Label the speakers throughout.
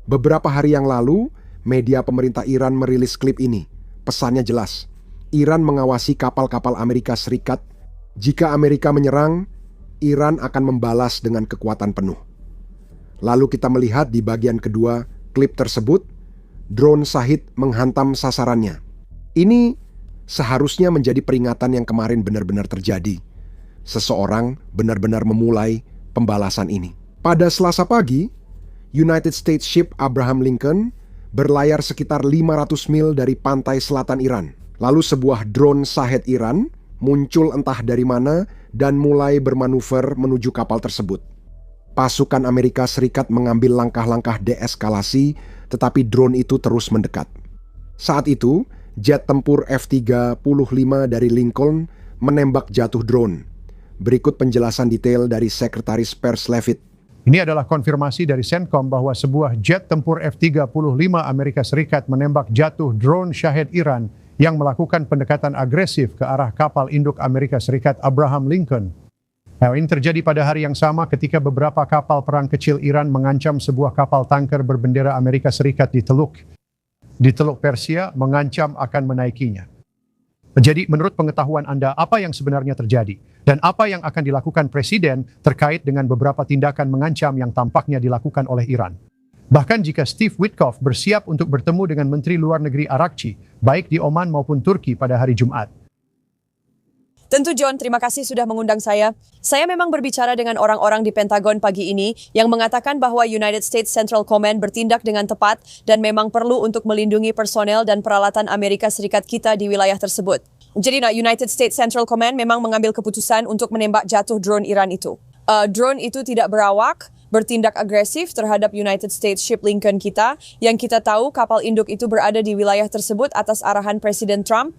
Speaker 1: Beberapa hari yang lalu, media pemerintah Iran merilis klip ini. Pesannya jelas, Iran mengawasi kapal-kapal Amerika Serikat. Jika Amerika menyerang, Iran akan membalas dengan kekuatan penuh. Lalu kita melihat di bagian kedua klip tersebut, drone Shahid menghantam sasarannya. Ini seharusnya menjadi peringatan yang kemarin benar-benar terjadi. Seseorang benar-benar memulai pembalasan ini. Pada Selasa pagi, United States Ship Abraham Lincoln berlayar sekitar 500 mil dari pantai selatan Iran. Lalu sebuah drone Shahed Iran muncul entah dari mana dan mulai bermanuver menuju kapal tersebut. Pasukan Amerika Serikat mengambil langkah-langkah deeskalasi, tetapi drone itu terus mendekat. Saat itu, jet tempur F-35 dari Lincoln menembak jatuh drone. Berikut penjelasan detail dari Sekretaris Pers Leavitt.
Speaker 2: Ini adalah konfirmasi dari CENTCOM bahwa sebuah jet tempur F-35 Amerika Serikat menembak jatuh drone Shahed Iran yang melakukan pendekatan agresif ke arah kapal induk Amerika Serikat Abraham Lincoln. Ini terjadi pada hari yang sama ketika beberapa kapal perang kecil Iran mengancam sebuah kapal tanker berbendera Amerika Serikat di Teluk Persia, mengancam akan menaikinya. Jadi menurut pengetahuan Anda, apa yang sebenarnya terjadi? Dan apa yang akan dilakukan Presiden terkait dengan beberapa tindakan mengancam yang tampaknya dilakukan oleh Iran? Bahkan jika Steve Witkoff bersiap untuk bertemu dengan Menteri Luar Negeri Arakci, baik di Oman maupun Turki pada hari Jumat.
Speaker 3: Tentu John, terima kasih sudah mengundang saya. Saya memang berbicara dengan orang-orang di Pentagon pagi ini yang mengatakan bahwa United States Central Command bertindak dengan tepat dan memang perlu untuk melindungi personel dan peralatan Amerika Serikat kita di wilayah tersebut. Jadi United States Central Command memang mengambil keputusan untuk menembak jatuh drone Iran itu. Drone itu tidak berawak, bertindak agresif terhadap United States Ship Lincoln kita. Yang kita tahu kapal induk itu berada di wilayah tersebut atas arahan Presiden Trump.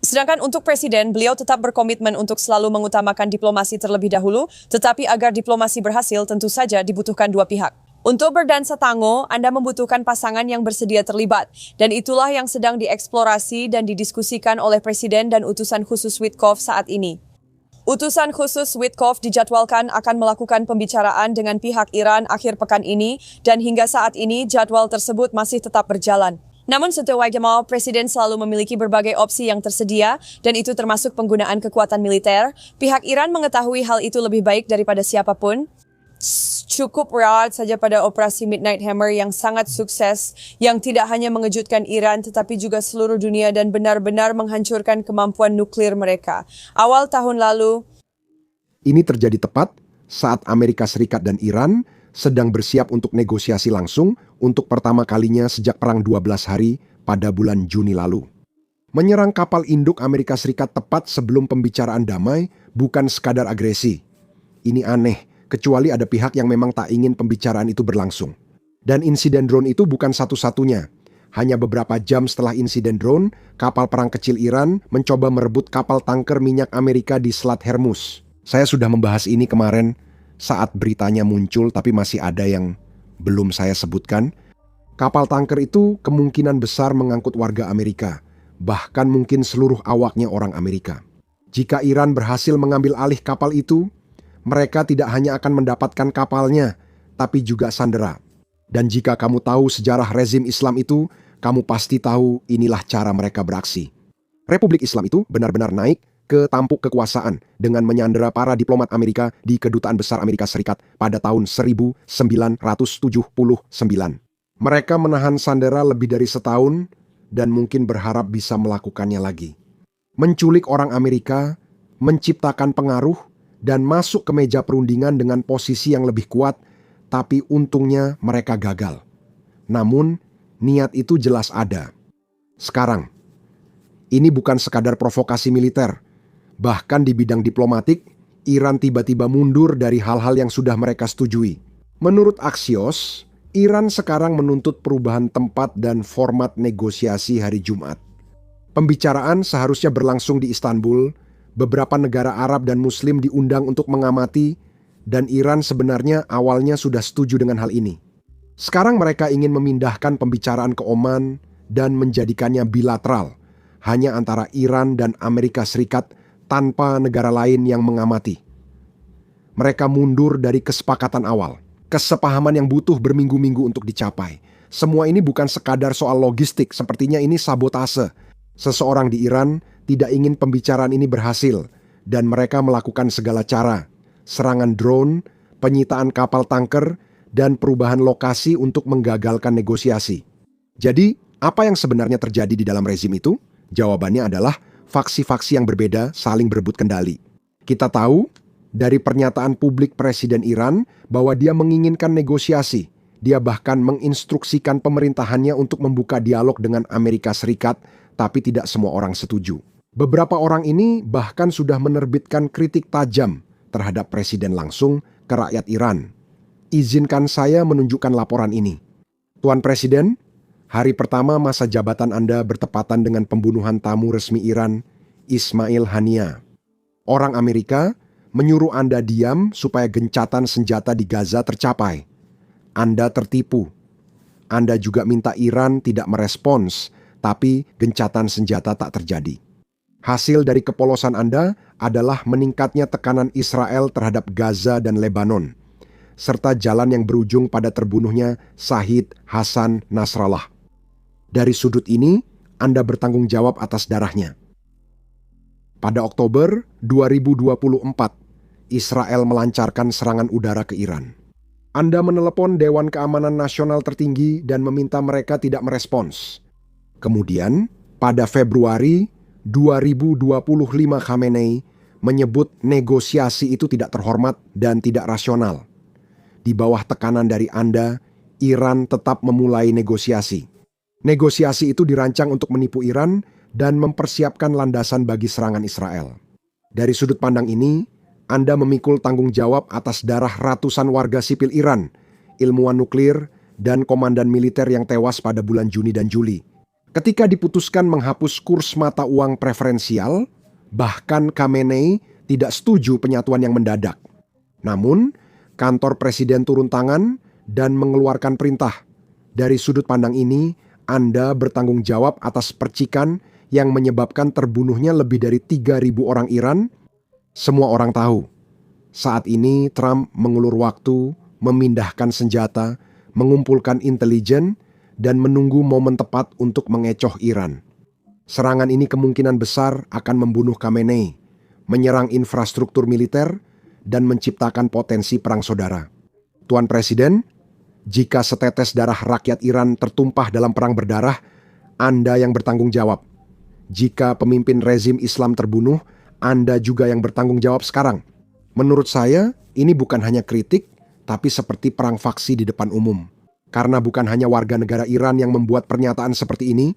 Speaker 3: Sedangkan untuk Presiden, beliau tetap berkomitmen untuk selalu mengutamakan diplomasi terlebih dahulu, tetapi agar diplomasi berhasil tentu saja dibutuhkan dua pihak. Untuk berdansa tango, Anda membutuhkan pasangan yang bersedia terlibat, dan itulah yang sedang dieksplorasi dan didiskusikan oleh Presiden dan utusan khusus Witkoff saat ini. Utusan khusus Witkoff dijadwalkan akan melakukan pembicaraan dengan pihak Iran akhir pekan ini, dan hingga saat ini jadwal tersebut masih tetap berjalan. Namun sesuai Jamal, Presiden selalu memiliki berbagai opsi yang tersedia dan itu termasuk penggunaan kekuatan militer. Pihak Iran mengetahui hal itu lebih baik daripada siapapun. Cukup berat saja pada operasi Midnight Hammer yang sangat sukses, yang tidak hanya mengejutkan Iran tetapi juga seluruh dunia dan benar-benar menghancurkan kemampuan nuklir mereka. Awal tahun lalu,
Speaker 1: ini terjadi tepat saat Amerika Serikat dan Iran sedang bersiap untuk negosiasi langsung untuk pertama kalinya sejak Perang 12 Hari pada bulan Juni lalu. Menyerang kapal induk Amerika Serikat tepat sebelum pembicaraan damai bukan sekadar agresi. Ini aneh, kecuali ada pihak yang memang tak ingin pembicaraan itu berlangsung. Dan insiden drone itu bukan satu-satunya. Hanya beberapa jam setelah insiden drone, kapal perang kecil Iran mencoba merebut kapal tanker minyak Amerika di Selat Hormuz. Saya sudah membahas ini kemarin saat beritanya muncul, tapi masih ada yang belum saya sebutkan. Kapal tanker itu kemungkinan besar mengangkut warga Amerika, bahkan mungkin seluruh awaknya orang Amerika. Jika Iran berhasil mengambil alih kapal itu, mereka tidak hanya akan mendapatkan kapalnya, tapi juga sandera. Dan jika kamu tahu sejarah rezim Islam itu, kamu pasti tahu inilah cara mereka beraksi. Republik Islam itu benar-benar naik ke tampuk kekuasaan dengan menyandera para diplomat Amerika di Kedutaan Besar Amerika Serikat pada tahun 1979. Mereka menahan sandera lebih dari setahun dan mungkin berharap bisa melakukannya lagi. Menculik orang Amerika, menciptakan pengaruh, dan masuk ke meja perundingan dengan posisi yang lebih kuat, tapi untungnya mereka gagal. Namun, niat itu jelas ada. Sekarang, ini bukan sekadar provokasi militer. Bahkan di bidang diplomatik, Iran tiba-tiba mundur dari hal-hal yang sudah mereka setujui. Menurut Axios, Iran sekarang menuntut perubahan tempat dan format negosiasi hari Jumat. Pembicaraan seharusnya berlangsung di Istanbul, beberapa negara Arab dan Muslim diundang untuk mengamati, dan Iran sebenarnya awalnya sudah setuju dengan hal ini. Sekarang mereka ingin memindahkan pembicaraan ke Oman dan menjadikannya bilateral, hanya antara Iran dan Amerika Serikat tanpa negara lain yang mengamati. Mereka mundur dari kesepakatan awal, kesepahaman yang butuh berminggu-minggu untuk dicapai. Semua ini bukan sekadar soal logistik, sepertinya ini sabotase. Seseorang di Iran tidak ingin pembicaraan ini berhasil, dan mereka melakukan segala cara. Serangan drone, penyitaan kapal tanker, dan perubahan lokasi untuk menggagalkan negosiasi. Jadi, apa yang sebenarnya terjadi di dalam rezim itu? Jawabannya adalah faksi-faksi yang berbeda saling berebut kendali. Kita tahu dari pernyataan publik Presiden Iran bahwa dia menginginkan negosiasi. Dia bahkan menginstruksikan pemerintahannya untuk membuka dialog dengan Amerika Serikat, tapi tidak semua orang setuju. Beberapa orang ini bahkan sudah menerbitkan kritik tajam terhadap Presiden langsung ke rakyat Iran. Izinkan saya menunjukkan laporan ini. Tuan Presiden, hari pertama masa jabatan Anda bertepatan dengan pembunuhan tamu resmi Iran, Ismail Haniyeh. Orang Amerika menyuruh Anda diam supaya gencatan senjata di Gaza tercapai. Anda tertipu. Anda juga minta Iran tidak merespons, tapi gencatan senjata tak terjadi. Hasil dari kepolosan Anda adalah meningkatnya tekanan Israel terhadap Gaza dan Lebanon, serta jalan yang berujung pada terbunuhnya Syahid Hasan Nasrallah. Dari sudut ini, Anda bertanggung jawab atas darahnya. Pada Oktober 2024, Israel melancarkan serangan udara ke Iran. Anda menelepon Dewan Keamanan Nasional tertinggi dan meminta mereka tidak merespons. Kemudian, pada Februari 2025 Khamenei menyebut negosiasi itu tidak terhormat dan tidak rasional. Di bawah tekanan dari Anda, Iran tetap memulai negosiasi. Negosiasi itu dirancang untuk menipu Iran dan mempersiapkan landasan bagi serangan Israel. Dari sudut pandang ini, Anda memikul tanggung jawab atas darah ratusan warga sipil Iran, ilmuwan nuklir, dan komandan militer yang tewas pada bulan Juni dan Juli. Ketika diputuskan menghapus kurs mata uang preferensial, bahkan Khamenei tidak setuju penyatuan yang mendadak. Namun, kantor presiden turun tangan dan mengeluarkan perintah. Dari sudut pandang ini, Anda bertanggung jawab atas percikan yang menyebabkan terbunuhnya lebih dari 3.000 orang Iran. Semua orang tahu, saat ini Trump mengulur waktu, memindahkan senjata, mengumpulkan intelijen, dan menunggu momen tepat untuk mengecoh Iran. Serangan ini kemungkinan besar akan membunuh Khamenei, menyerang infrastruktur militer, dan menciptakan potensi perang saudara. Tuan Presiden, jika setetes darah rakyat Iran tertumpah dalam perang berdarah, Anda yang bertanggung jawab. Jika pemimpin rezim Islam terbunuh, Anda juga yang bertanggung jawab sekarang. Menurut saya, ini bukan hanya kritik, tapi seperti perang faksi di depan umum. Karena bukan hanya warga negara Iran yang membuat pernyataan seperti ini,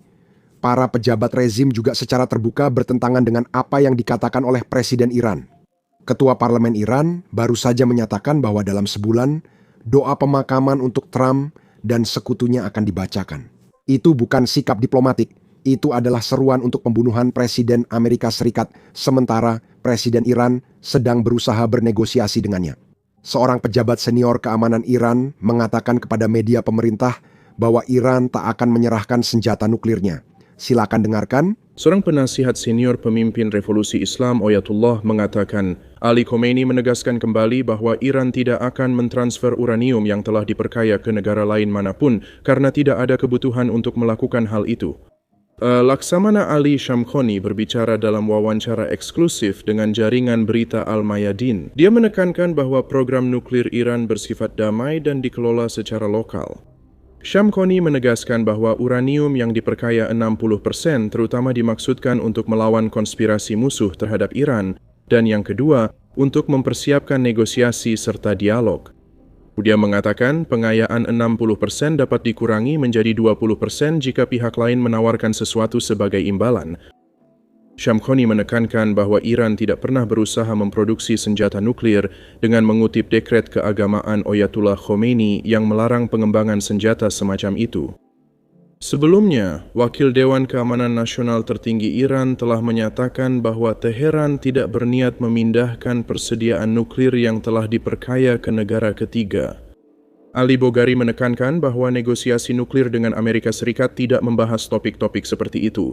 Speaker 1: para pejabat rezim juga secara terbuka bertentangan dengan apa yang dikatakan oleh Presiden Iran. Ketua Parlemen Iran baru saja menyatakan bahwa dalam sebulan, doa pemakaman untuk Trump dan sekutunya akan dibacakan. Itu bukan sikap diplomatik. Itu adalah seruan untuk pembunuhan Presiden Amerika Serikat, sementara Presiden Iran sedang berusaha bernegosiasi dengannya. Seorang pejabat senior keamanan Iran mengatakan kepada media pemerintah bahwa Iran tak akan menyerahkan senjata nuklirnya. Silakan dengarkan.
Speaker 4: Seorang penasihat senior pemimpin revolusi Islam Ayatullah mengatakan, Ali Khomeini menegaskan kembali bahwa Iran tidak akan mentransfer uranium yang telah diperkaya ke negara lain manapun karena tidak ada kebutuhan untuk melakukan hal itu. Laksamana Ali Shamkhani berbicara dalam wawancara eksklusif dengan jaringan berita Al-Mayadin. Dia menekankan bahwa program nuklir Iran bersifat damai dan dikelola secara lokal. Shamkhani menegaskan bahwa uranium yang diperkaya 60% terutama dimaksudkan untuk melawan konspirasi musuh terhadap Iran, dan yang kedua, untuk mempersiapkan negosiasi serta dialog. Dia mengatakan pengayaan 60% dapat dikurangi menjadi 20% jika pihak lain menawarkan sesuatu sebagai imbalan. Shamkhani menekankan bahwa Iran tidak pernah berusaha memproduksi senjata nuklir dengan mengutip dekret keagamaan Ayatullah Khomeini yang melarang pengembangan senjata semacam itu. Sebelumnya, Wakil Dewan Keamanan Nasional Tertinggi Iran telah menyatakan bahwa Teheran tidak berniat memindahkan persediaan nuklir yang telah diperkaya ke negara ketiga. Ali Boghari menekankan bahwa negosiasi nuklir dengan Amerika Serikat tidak membahas topik-topik seperti itu.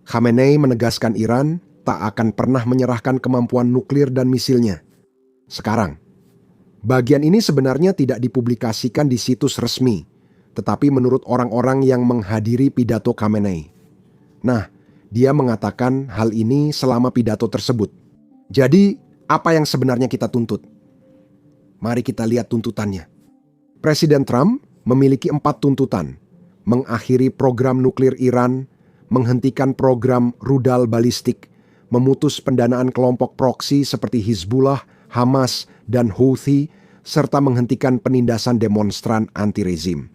Speaker 1: Khamenei menegaskan Iran tak akan pernah menyerahkan kemampuan nuklir dan misilnya. Sekarang, Bagian ini sebenarnya tidak dipublikasikan di situs resmi, tetapi menurut orang-orang yang menghadiri pidato Khamenei. Nah, dia mengatakan hal ini selama pidato tersebut. Jadi, apa yang sebenarnya kita tuntut? Mari kita lihat tuntutannya. Presiden Trump memiliki 4 tuntutan. Mengakhiri program nuklir Iran, menghentikan program rudal balistik, memutus pendanaan kelompok proksi seperti Hizbullah, Hamas, dan Houthi, serta menghentikan penindasan demonstran anti-rezim.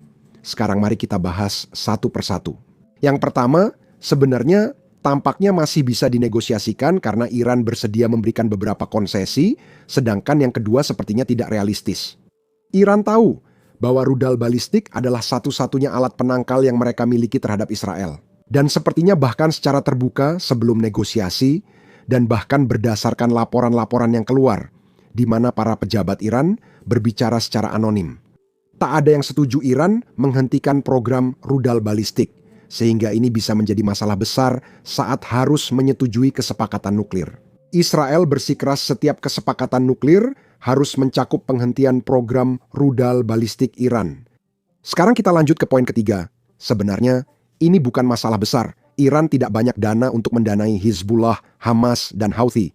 Speaker 1: Sekarang mari kita bahas satu persatu. Yang pertama, sebenarnya tampaknya masih bisa dinegosiasikan karena Iran bersedia memberikan beberapa konsesi, sedangkan yang kedua sepertinya tidak realistis. Iran tahu bahwa rudal balistik adalah satu-satunya alat penangkal yang mereka miliki terhadap Israel. Dan sepertinya bahkan secara terbuka sebelum negosiasi, dan bahkan berdasarkan laporan-laporan yang keluar, di mana para pejabat Iran berbicara secara anonim. Tak ada yang setuju Iran menghentikan program rudal balistik, sehingga ini bisa menjadi masalah besar saat harus menyetujui kesepakatan nuklir. Israel bersikeras setiap kesepakatan nuklir harus mencakup penghentian program rudal balistik Iran. Sekarang kita lanjut ke poin ketiga. Sebenarnya ini bukan masalah besar. Iran tidak banyak dana untuk mendanai Hizbullah, Hamas, dan Houthi.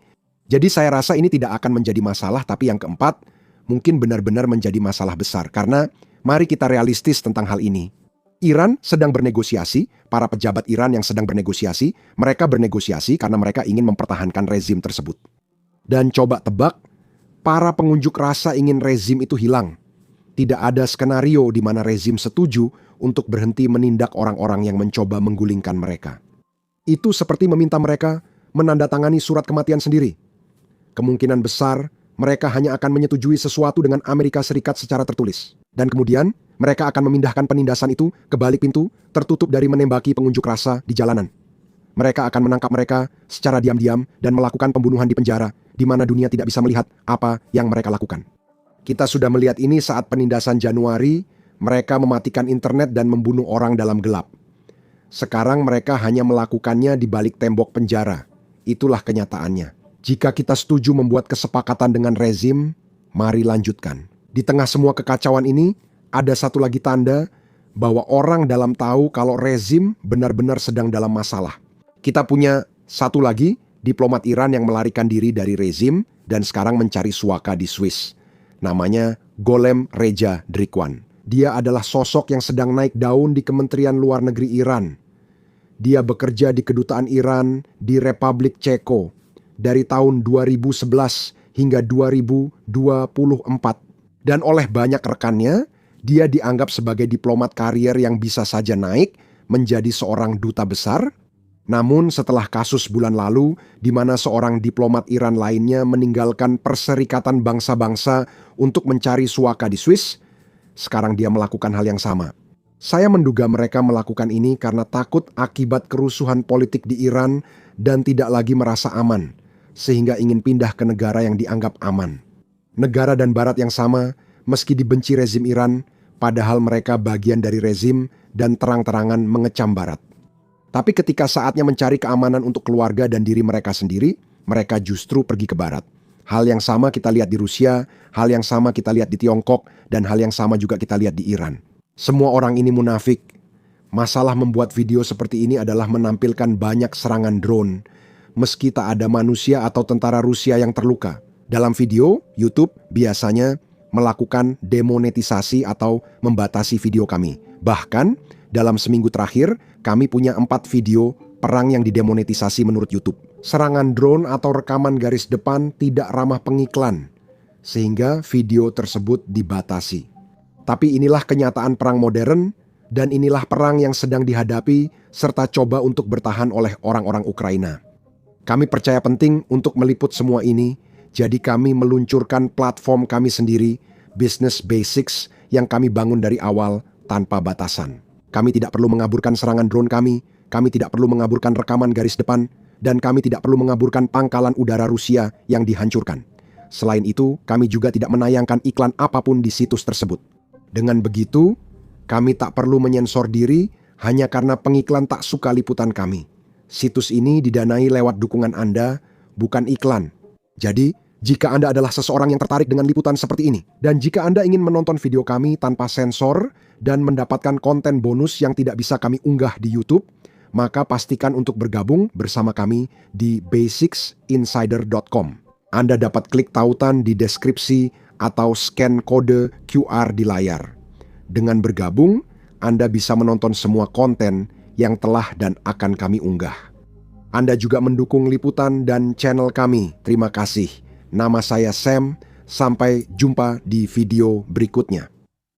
Speaker 1: Jadi saya rasa ini tidak akan menjadi masalah, tapi yang keempat mungkin benar-benar menjadi masalah besar. Karena mari kita realistis tentang hal ini. Iran sedang bernegosiasi, para pejabat Iran yang sedang bernegosiasi, mereka bernegosiasi karena mereka ingin mempertahankan rezim tersebut. Dan coba tebak, para pengunjuk rasa ingin rezim itu hilang. Tidak ada skenario di mana rezim setuju untuk berhenti menindak orang-orang yang mencoba menggulingkan mereka. Itu seperti meminta mereka menandatangani surat kematian sendiri. Kemungkinan besar mereka hanya akan menyetujui sesuatu dengan Amerika Serikat secara tertulis. Dan kemudian mereka akan memindahkan penindasan itu ke balik pintu, tertutup dari menembaki pengunjuk rasa di jalanan. Mereka akan menangkap mereka secara diam-diam dan melakukan pembunuhan di penjara, di mana dunia tidak bisa melihat apa yang mereka lakukan. Kita sudah melihat ini saat penindasan Januari, mereka mematikan internet dan membunuh orang dalam gelap. Sekarang mereka hanya melakukannya di balik tembok penjara. Itulah kenyataannya. Jika kita setuju membuat kesepakatan dengan rezim, mari lanjutkan. Di tengah semua kekacauan ini, ada satu lagi tanda bahwa orang dalam tahu kalau rezim benar-benar sedang dalam masalah. Kita punya satu lagi diplomat Iran yang melarikan diri dari rezim dan sekarang mencari suaka di Swiss. Namanya Golem Reza Drikwan. Dia adalah sosok yang sedang naik daun di Kementerian Luar Negeri Iran. Dia bekerja di kedutaan Iran di Republik Ceko dari tahun 2011 hingga 2024. Dan oleh banyak rekannya, dia dianggap sebagai diplomat karier yang bisa saja naik menjadi seorang duta besar. Namun setelah kasus bulan lalu, di mana seorang diplomat Iran lainnya meninggalkan Perserikatan Bangsa-Bangsa untuk mencari suaka di Swiss, sekarang dia melakukan hal yang sama. Saya menduga mereka melakukan ini karena takut akibat kerusuhan politik di Iran dan tidak lagi merasa aman, sehingga ingin pindah ke negara yang dianggap aman. Negara dan barat yang sama, meski dibenci rezim Iran, padahal mereka bagian dari rezim dan terang-terangan mengecam barat. Tapi ketika saatnya mencari keamanan untuk keluarga dan diri mereka sendiri, mereka justru pergi ke barat. Hal yang sama kita lihat di Rusia, hal yang sama kita lihat di Tiongkok, dan hal yang sama juga kita lihat di Iran. Semua orang ini munafik. Masalah membuat video seperti ini adalah menampilkan banyak serangan drone, meski tak ada manusia atau tentara Rusia yang terluka. Dalam video, YouTube biasanya melakukan demonetisasi atau membatasi video kami. Bahkan, dalam seminggu terakhir, kami punya 4 video perang yang didemonetisasi menurut YouTube. Serangan drone atau rekaman garis depan tidak ramah pengiklan, sehingga video tersebut dibatasi. Tapi inilah kenyataan perang modern, dan inilah perang yang sedang dihadapi serta coba untuk bertahan oleh orang-orang Ukraina. Kami percaya penting untuk meliput semua ini, jadi kami meluncurkan platform kami sendiri, Business Basics, yang kami bangun dari awal tanpa batasan. Kami tidak perlu mengaburkan serangan drone kami tidak perlu mengaburkan rekaman garis depan, dan kami tidak perlu mengaburkan pangkalan udara Rusia yang dihancurkan. Selain itu, kami juga tidak menayangkan iklan apapun di situs tersebut. Dengan begitu, kami tak perlu menyensor diri hanya karena pengiklan tak suka liputan kami. Situs ini didanai lewat dukungan Anda, bukan iklan. Jadi, Jika Anda adalah seseorang yang tertarik dengan liputan seperti ini, dan jika Anda ingin menonton video kami tanpa sensor dan mendapatkan konten bonus yang tidak bisa kami unggah di YouTube, maka pastikan untuk bergabung bersama kami di basicsinsider.com. Anda dapat klik tautan di deskripsi atau scan kode QR di layar. Dengan bergabung, Anda bisa menonton semua konten yang telah dan akan kami unggah. Anda juga mendukung liputan dan channel kami. Terima kasih. Nama saya Sam. Sampai jumpa di video berikutnya.